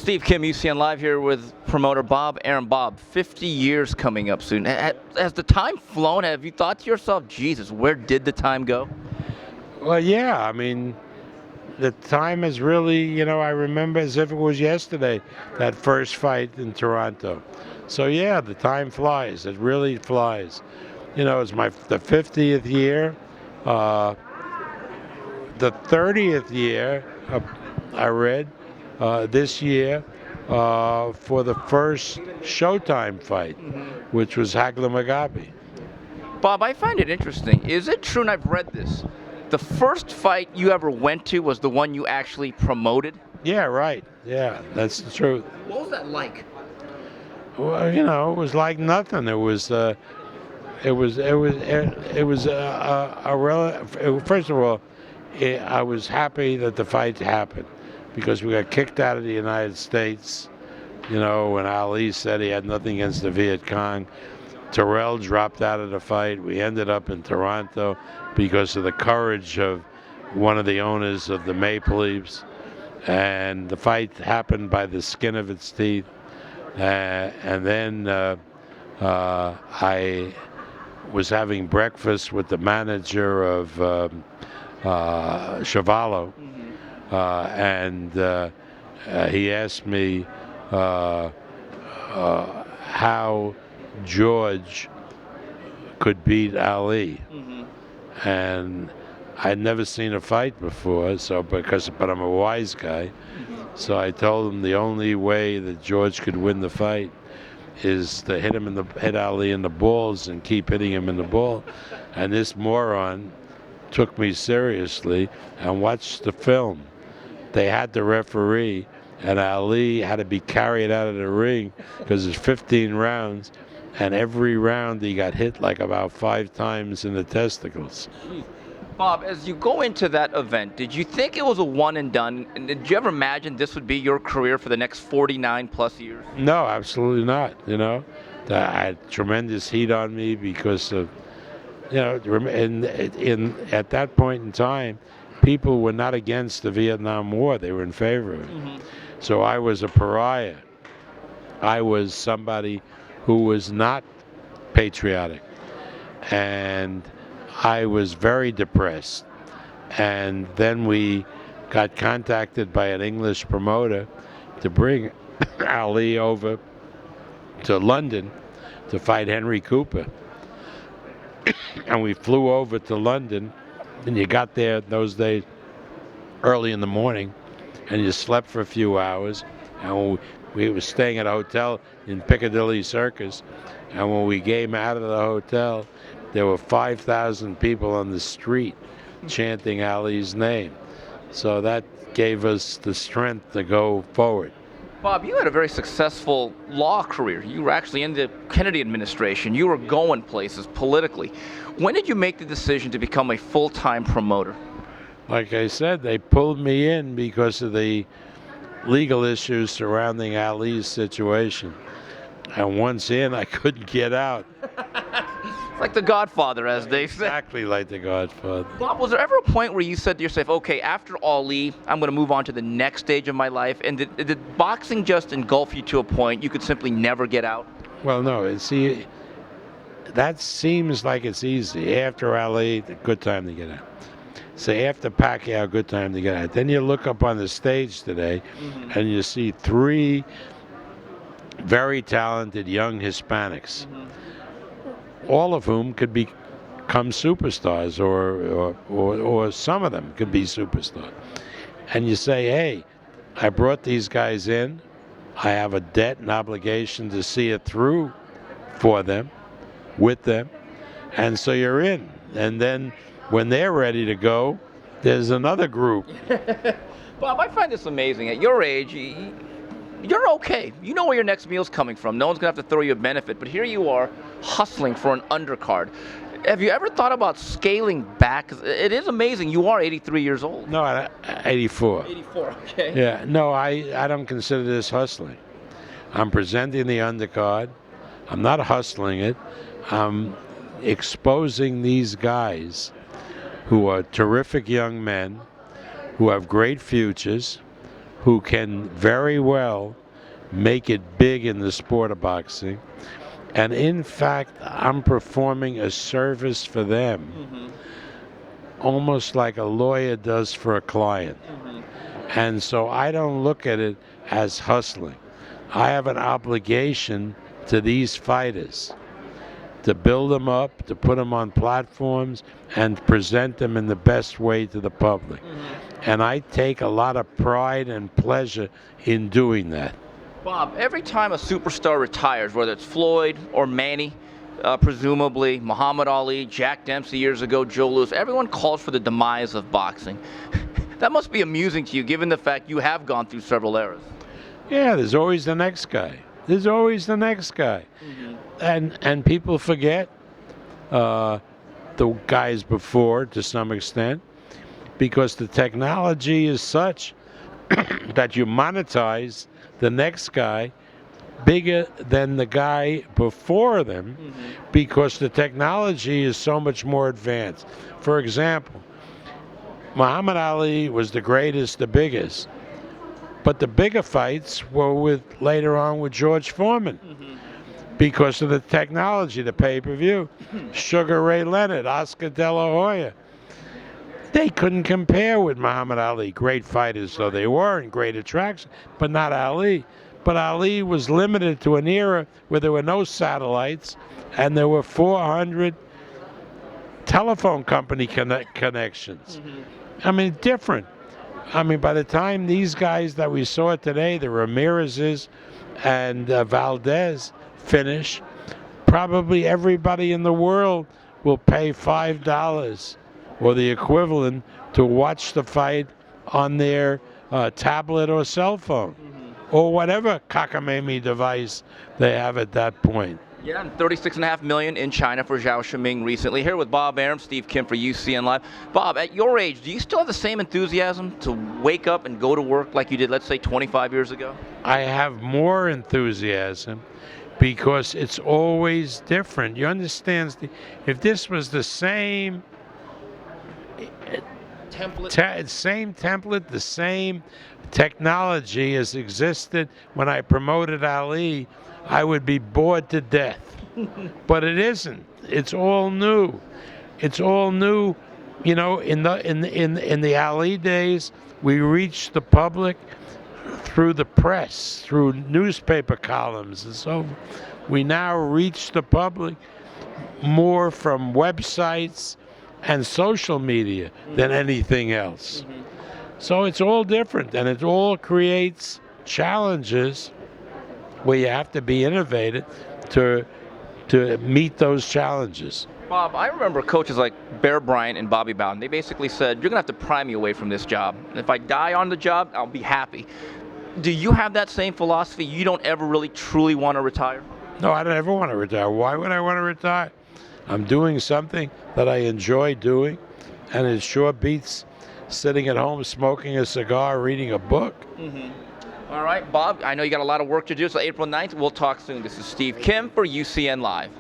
Steve Kim, UCN Live here with promoter Bob Arum. Bob, 50 years coming up soon. Has the time flown? Have you thought to yourself, Jesus, where did the time go? Well, yeah, I mean, the time is really, I remember as if it was yesterday, that first fight in Toronto. So, yeah, the time flies. It really flies. It's the 50th year. The 30th year, I read, this year, for the first Showtime fight, which was Hagler Mugabe. Bob, I find it interesting. Is it true, and I've read this, the first fight you ever went to was the one you actually promoted? Yeah, right. Yeah, that's the truth. What was that like? Well, it was like nothing. First of all, I was happy that the fight happened because we got kicked out of the United States. When Ali said he had nothing against the Viet Cong. Terrell dropped out of the fight. We ended up in Toronto because of the courage of one of the owners of the Maple Leafs. And the fight happened by the skin of its teeth. And then I was having breakfast with the manager of Chavallo, and he asked me how George could beat Ali, and I'd never seen a fight before. But I'm a wise guy, so I told him the only way that George could win the fight is to hit Ali in the balls and keep hitting him in the ball. And this moron took me seriously and watched the film. They had the referee, and Ali had to be carried out of the ring because it's 15 rounds, and every round he got hit like about 5 times in the testicles. Bob, as you go into that event, did you think it was a one and done? And did you ever imagine this would be your career for the next 49 plus years? No, absolutely not. I had tremendous heat on me because of, at that point in time, people were not against the Vietnam War. They were in favor of it. So I was a pariah. I was somebody who was not patriotic. And I was very depressed. And then we got contacted by an English promoter to bring Ali over to London to fight Henry Cooper. And we flew over to London, and you got there those days early in the morning, and you slept for a few hours. And we were staying at a hotel in Piccadilly Circus, and when we came out of the hotel, there were 5,000 people on the street chanting Ali's name. So that gave us the strength to go forward. Bob, you had a very successful law career. You were actually in the Kennedy administration. You were going places politically. When did you make the decision to become a full-time promoter? Like I said, they pulled me in because of the legal issues surrounding Ali's situation. And once in, I couldn't get out. It's like The Godfather, as they say. Exactly like The Godfather. Bob, was there ever a point where you said to yourself, okay, after Ali, I'm going to move on to the next stage of my life? And did boxing just engulf you to a point you could simply never get out? Well, no. See, that seems like it's easy. After Ali, good time to get out. Say after Pacquiao, good time to get out. Then you look up on the stage today, and you see 3 very talented young Hispanics, all of whom could become superstars, or some of them could be superstars. And you say, hey, I brought these guys in. I have a debt and obligation to see it through for them, with them. And so you're in. And then when they're ready to go, there's another group. Bob, I find this amazing. At your age, you're okay. You know where your next meal's coming from. No one's going to have to throw you a benefit. But here you are hustling for an undercard. Have you ever thought about scaling back? 'Cause it is amazing. You are 83 years old. No, 84. 84, okay. Yeah, no, I don't consider this hustling. I'm presenting the undercard. I'm not hustling it. I'm exposing these guys who are terrific young men, who have great futures, who can very well make it big in the sport of boxing. And in fact, I'm performing a service for them, almost like a lawyer does for a client. And so I don't look at it as hustling. I have an obligation to these fighters to build them up, to put them on platforms, and present them in the best way to the public. And I take a lot of pride and pleasure in doing that. Bob, every time a superstar retires, whether it's Floyd or Manny, presumably Muhammad Ali, Jack Dempsey years ago, Joe Louis, everyone calls for the demise of boxing. That must be amusing to you, given the fact you have gone through several eras. Yeah, there's always the next guy. There's always the next guy. And people forget the guys before to some extent, because the technology is such that you monetize the next guy bigger than the guy before them, because the technology is so much more advanced. For example, Muhammad Ali was the greatest, the biggest, but the bigger fights were later on with George Foreman. Because of the technology, the pay-per-view. Sugar Ray Leonard, Oscar De La Hoya. They couldn't compare with Muhammad Ali. Great fighters though they were, and great attraction, but not Ali. But Ali was limited to an era where there were no satellites, and there were 400 telephone company connections. I mean, different. I mean, by the time these guys that we saw today, the Ramirez's and Valdez, finish, probably everybody in the world will pay $5 or the equivalent to watch the fight on their tablet or cell phone or whatever cockamamie device they have at that point. Yeah, and 36.5 million in China for Zhao Shiming recently. Here with Bob Arum, Steve Kim for UCN Live. Bob, at your age, do you still have the same enthusiasm to wake up and go to work like you did, let's say, 25 years ago? I have more enthusiasm because it's always different. You understand? If this was the same template, the same technology as existed when I promoted Ali, I would be bored to death. But it isn't. It's all new. It's all new. You know, in the Ali days, we reached the public through the press, through newspaper columns and so forth. We now reach the public more from websites and social media than anything else. So it's all different, and it all creates challenges where you have to be innovative to meet those challenges. Bob, I remember coaches like Bear Bryant and Bobby Bowden. They basically said, you're going to have to pry me away from this job. And if I die on the job, I'll be happy. Do you have that same philosophy? You don't ever really truly want to retire? No, I don't ever want to retire. Why would I want to retire? I'm doing something that I enjoy doing, and it sure beats sitting at home smoking a cigar, reading a book. All right, Bob, I know you got a lot of work to do, so April 9th, we'll talk soon. This is Steve Kim for UCN Live.